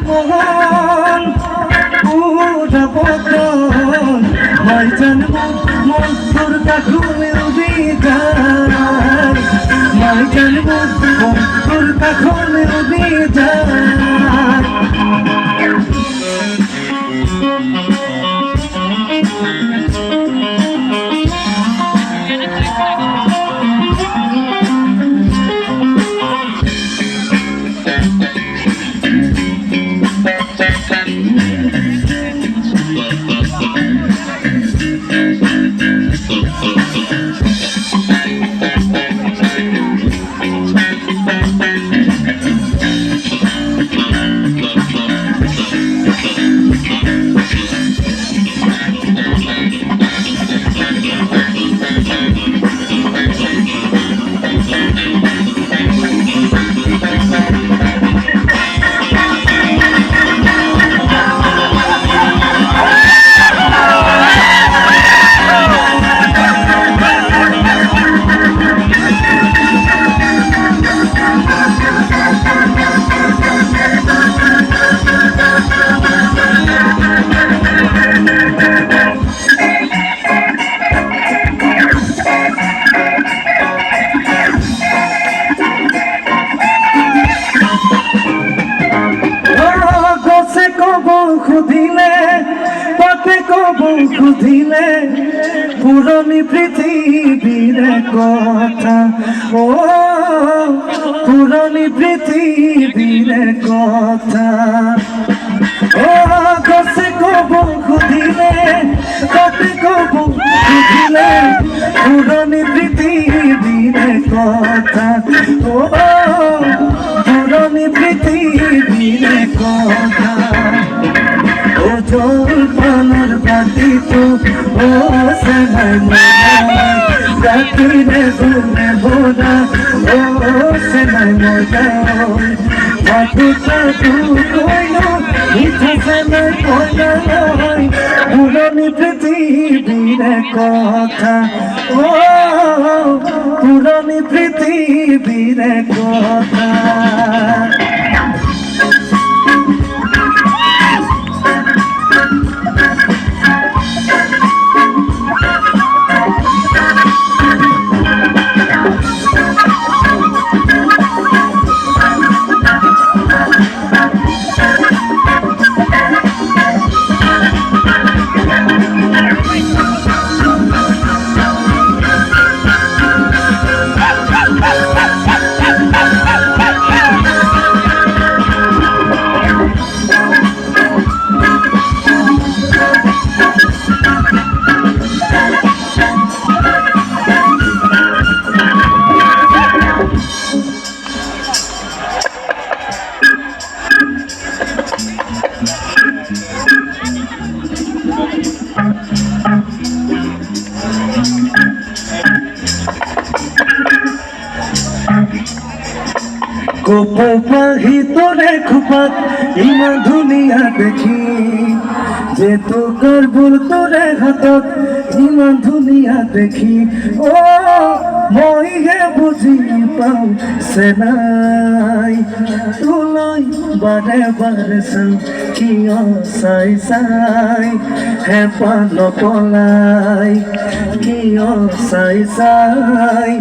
মন পুরা বদন মই জানবো মন তোর কাকুলে যায় মই জানবো মন তোর কাকুলে যায় খুদিলে পথে কবল খুদিলে পুরনি পৃথিবীর কথা ও পুরনি পৃথিবীর কথা ও গছে কবল খুদিলে পথে কবল খুদিলে পুরনি পৃথিবীর কথা ও পুরনি পৃথিবীর কথা ও জল পানার বাতি তো ও সেনাই মোরা রাতিরে ঘুমে ভোরা ও সেনাই মোরা বাতুটা তু কইল ইচ্ছা সেনাই কইলা পুরনি পৃথিবীর কথা ও পুরনি পৃথিবীর কথা কোপো পাহি তোরে খুপাত ইমান দুনিয়া দেখি যে তো করবুল তোরে হাতত ইমান দুনিয়া দেখি ও মই হে বুঝি পাও সেনাই তুলাই বারে বারে সাই কিয় সাই সাই হে পান পলাই কিয় সাই সাই